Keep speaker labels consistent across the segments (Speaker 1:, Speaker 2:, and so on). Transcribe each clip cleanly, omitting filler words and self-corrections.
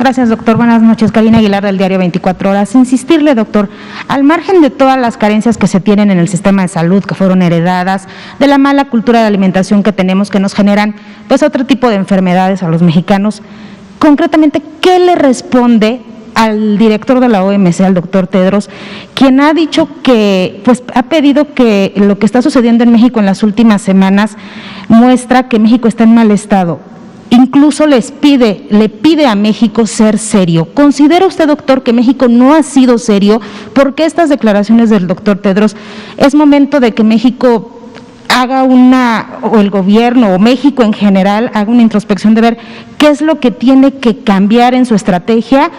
Speaker 1: Gracias, doctor. Buenas noches. Karina Aguilar, del diario 24 Horas. Insistirle, doctor, al margen de todas las carencias que se tienen en el sistema de salud, que fueron heredadas, de la mala cultura de alimentación que tenemos, que nos generan pues otro tipo de enfermedades a los mexicanos, concretamente, ¿qué le responde al director de la OMS, al doctor Tedros, quien ha dicho que, pues ha pedido que lo que está sucediendo en México en las últimas semanas muestra que México está en mal estado? Incluso le pide a México ser serio. ¿Considera usted, doctor, que México no ha sido serio? ¿Por qué estas declaraciones del doctor Tedros? Es momento de que México haga o el gobierno o México en general haga una introspección de ver qué es lo que tiene que cambiar en su estrategia.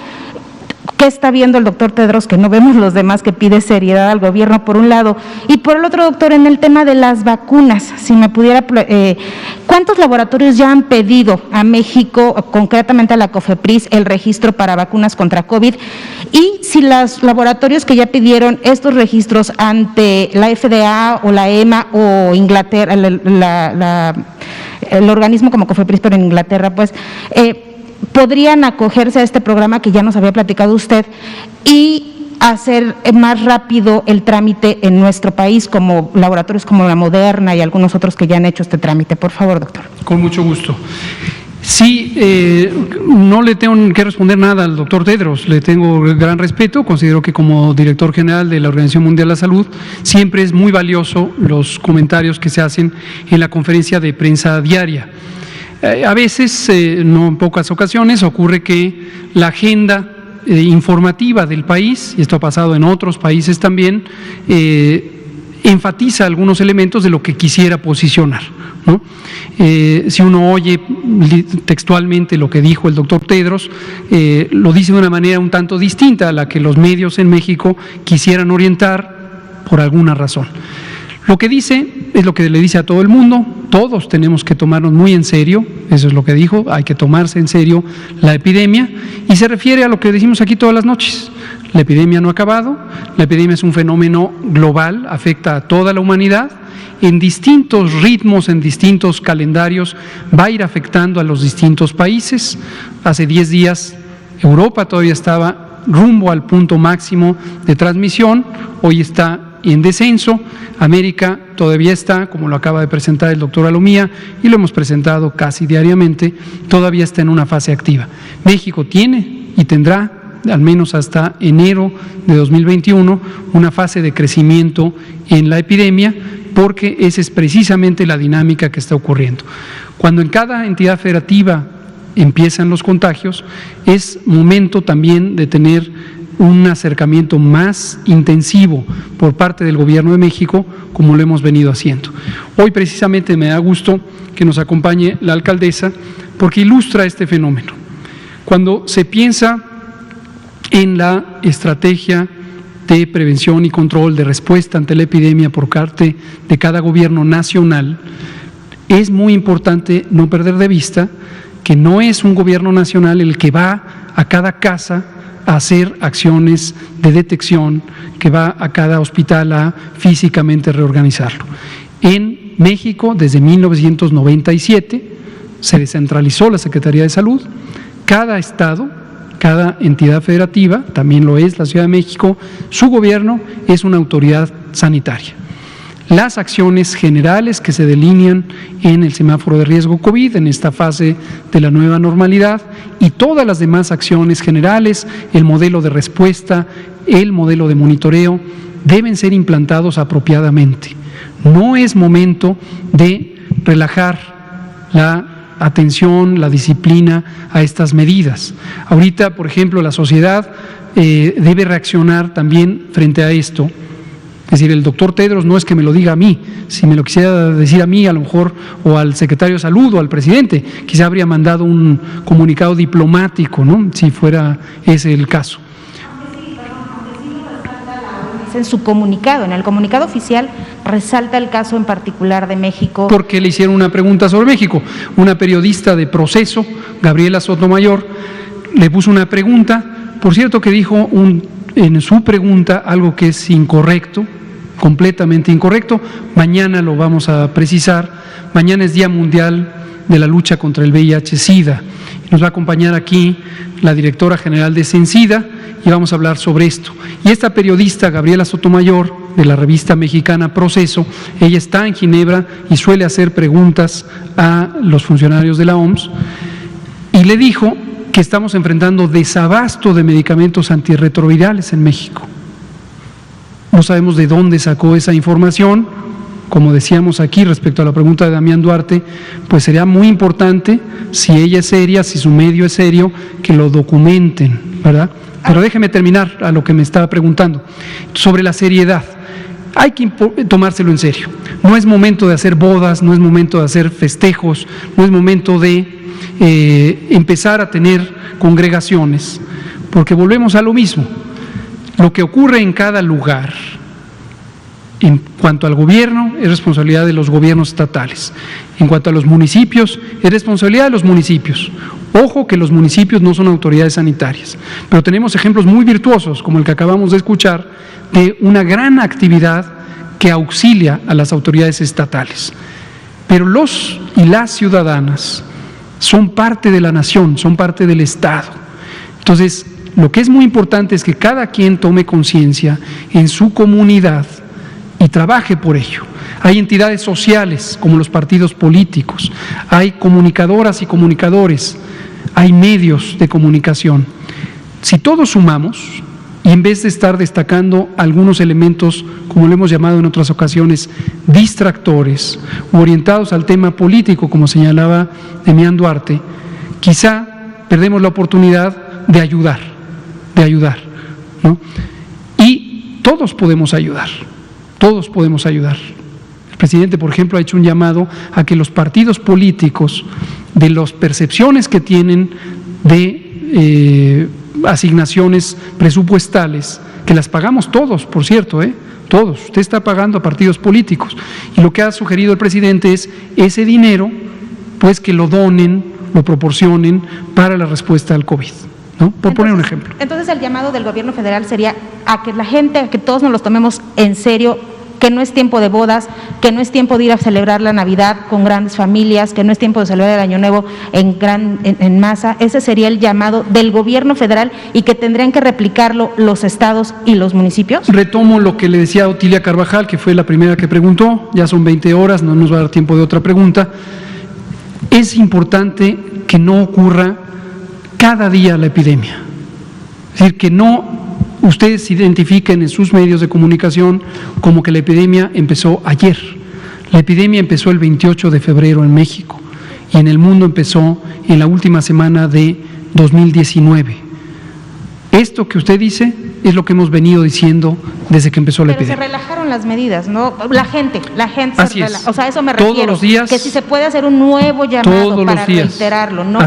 Speaker 1: ¿Qué está viendo el doctor Tedros que no vemos los demás, que pide seriedad al gobierno por un lado? Y por el otro, doctor, en el tema de las vacunas, si me pudiera, ¿cuántos laboratorios ya han pedido a México, concretamente a la COFEPRIS, el registro para vacunas contra COVID? Y si los laboratorios que ya pidieron estos registros ante la FDA o la EMA o Inglaterra, el organismo como COFEPRIS, pero en Inglaterra, pues, podrían acogerse a este programa que ya nos había platicado usted y hacer más rápido el trámite en nuestro país, como laboratorios como la Moderna y algunos otros que ya han hecho este trámite? Por favor, doctor.
Speaker 2: Con mucho gusto. Sí, no le tengo que responder nada al doctor Tedros, le tengo gran respeto, considero que como director general de la Organización Mundial de la Salud siempre es muy valioso los comentarios que se hacen en la conferencia de prensa diaria. A veces, no en pocas ocasiones, ocurre que la agenda informativa del país, y esto ha pasado en otros países también, enfatiza algunos elementos de lo que quisiera posicionar, ¿no? Si uno oye textualmente lo que dijo el doctor Tedros, lo dice de una manera un tanto distinta a la que los medios en México quisieran orientar por alguna razón. Lo que dice es lo que le dice a todo el mundo: todos tenemos que tomarnos muy en serio, eso es lo que dijo, hay que tomarse en serio la epidemia, y se refiere a lo que decimos aquí todas las noches: la epidemia no ha acabado, la epidemia es un fenómeno global, afecta a toda la humanidad, en distintos ritmos, en distintos calendarios, va a ir afectando a los distintos países. Hace 10 días Europa todavía estaba rumbo al punto máximo de transmisión, hoy está en descenso. América todavía está, como lo acaba de presentar el doctor Alomía, y lo hemos presentado casi diariamente, todavía está en una fase activa. México tiene y tendrá, al menos hasta enero de 2021, una fase de crecimiento en la epidemia, porque esa es precisamente la dinámica que está ocurriendo. Cuando en cada entidad federativa empiezan los contagios, es momento también de tener un acercamiento más intensivo por parte del Gobierno de México, como lo hemos venido haciendo. Hoy precisamente me da gusto que nos acompañe la alcaldesa, porque ilustra este fenómeno. Cuando se piensa en la estrategia de prevención y control, de respuesta ante la epidemia por parte de cada gobierno nacional, es muy importante no perder de vista que no es un gobierno nacional el que va a cada casa a hacer acciones de detección, que va a cada hospital a físicamente reorganizarlo. En México, desde 1997, se descentralizó la Secretaría de Salud. Cada estado, cada entidad federativa, también lo es la Ciudad de México, su gobierno es una autoridad sanitaria. Las acciones generales que se delinean en el semáforo de riesgo COVID, en esta fase de la nueva normalidad, y todas las demás acciones generales, el modelo de respuesta, el modelo de monitoreo, deben ser implantados apropiadamente. No es momento de relajar la atención, la disciplina a estas medidas. Ahorita, por ejemplo, la sociedad debe reaccionar también frente a esto. Es decir, el doctor Tedros no es que me lo diga a mí, si me lo quisiera decir a mí, a lo mejor, o al secretario de Salud o al presidente, quizá habría mandado un comunicado diplomático, ¿no?, si fuera ese el caso.
Speaker 1: En su comunicado, en el comunicado oficial, resalta el caso en particular de México.
Speaker 2: Porque le hicieron una pregunta sobre México. Una periodista de Proceso, Gabriela Sotomayor, le puso una pregunta, por cierto que dijo en su pregunta algo que es incorrecto, completamente incorrecto. Mañana lo vamos a precisar. Mañana es Día Mundial de la Lucha contra el VIH-Sida. Nos va a acompañar aquí la directora general de Censida y vamos a hablar sobre esto. Y esta periodista, Gabriela Sotomayor, de la revista mexicana Proceso, ella está en Ginebra y suele hacer preguntas a los funcionarios de la OMS, y le dijo que estamos enfrentando desabasto de medicamentos antirretrovirales en México. No sabemos de dónde sacó esa información. Como decíamos aquí respecto a la pregunta de Damián Duarte, pues sería muy importante, si ella es seria, si su medio es serio, que lo documenten, ¿verdad? Pero déjeme terminar a lo que me estaba preguntando. Sobre la seriedad, hay que tomárselo en serio. No es momento de hacer bodas, no es momento de hacer festejos, no es momento de empezar a tener congregaciones, porque volvemos a lo mismo. Lo que ocurre en cada lugar, en cuanto al gobierno, es responsabilidad de los gobiernos estatales. En cuanto a los municipios, es responsabilidad de los municipios. Ojo que los municipios no son autoridades sanitarias, pero tenemos ejemplos muy virtuosos, como el que acabamos de escuchar, de una gran actividad que auxilia a las autoridades estatales. Pero los y las ciudadanas son parte de la nación, son parte del Estado. Entonces, lo que es muy importante es que cada quien tome conciencia en su comunidad y trabaje por ello. Hay entidades sociales como los partidos políticos, hay comunicadoras y comunicadores, hay medios de comunicación. Si todos sumamos, y en vez de estar destacando algunos elementos, como lo hemos llamado en otras ocasiones, distractores, u orientados al tema político, como señalaba Damián Duarte, quizá perdemos la oportunidad de ayudar, ¿no? Y todos podemos ayudar. Todos podemos ayudar. El presidente, por ejemplo, ha hecho un llamado a que los partidos políticos, de las percepciones que tienen de asignaciones presupuestales, que las pagamos todos, por cierto, todos, usted está pagando a partidos políticos, y lo que ha sugerido el presidente es ese dinero, pues que lo donen, lo proporcionen para la respuesta al COVID, ¿no? Por poner un ejemplo.
Speaker 1: Entonces el llamado del gobierno federal sería a que la gente, a que todos nos los tomemos en serio, que no es tiempo de bodas, que no es tiempo de ir a celebrar la Navidad con grandes familias, que no es tiempo de celebrar el Año Nuevo en masa. Ese sería el llamado del gobierno federal y que tendrían que replicarlo los estados y los municipios.
Speaker 2: Retomo lo que le decía a Otilia Carvajal, que fue la primera que preguntó, ya son 20 horas, no nos va a dar tiempo de otra pregunta. Es importante que no ocurra cada día la epidemia, es decir, que no ustedes identifiquen en sus medios de comunicación como que la epidemia empezó ayer. La epidemia empezó el 28 de febrero en México y en el mundo empezó en la última semana de 2019. Esto que usted dice es lo que hemos venido diciendo desde que empezó la epidemia.
Speaker 1: Pero se relajaron las medidas, ¿no? La gente
Speaker 2: Así
Speaker 1: se
Speaker 2: es.
Speaker 1: o sea, eso me refiero.
Speaker 2: Todos los días.
Speaker 1: Que si se puede hacer un nuevo llamado para reiterarlo, no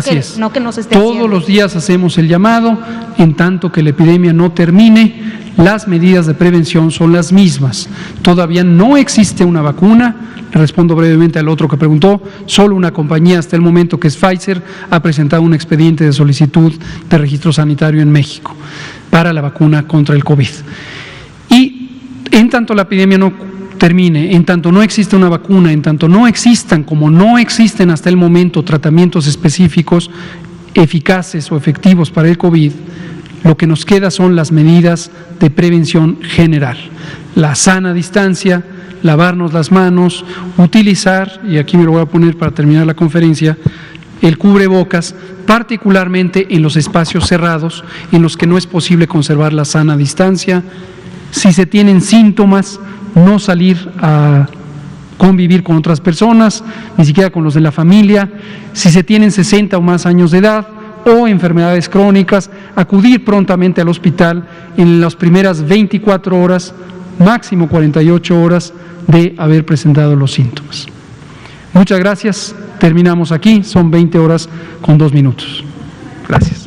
Speaker 1: que no se esté haciendo.
Speaker 2: Todos los días hacemos el llamado, en tanto que la epidemia no termine, las medidas de prevención son las mismas. Todavía no existe una vacuna. Le respondo brevemente al otro que preguntó. Solo una compañía hasta el momento, que es Pfizer, ha presentado un expediente de solicitud de registro sanitario en México para la vacuna contra el COVID. Y en tanto la epidemia no termine, en tanto no existe una vacuna, en tanto no existan, como no existen hasta el momento, tratamientos específicos eficaces o efectivos para el COVID, lo que nos queda son las medidas de prevención general. La sana distancia, lavarnos las manos, utilizar, y aquí me lo voy a poner para terminar la conferencia, el cubrebocas, particularmente en los espacios cerrados en los que no es posible conservar la sana distancia. Si se tienen síntomas, no salir a convivir con otras personas, ni siquiera con los de la familia. Si se tienen 60 o más años de edad o enfermedades crónicas, acudir prontamente al hospital en las primeras 24 horas, máximo 48 horas de haber presentado los síntomas. Muchas gracias. Terminamos aquí, son 20 horas con 2 minutos. Gracias.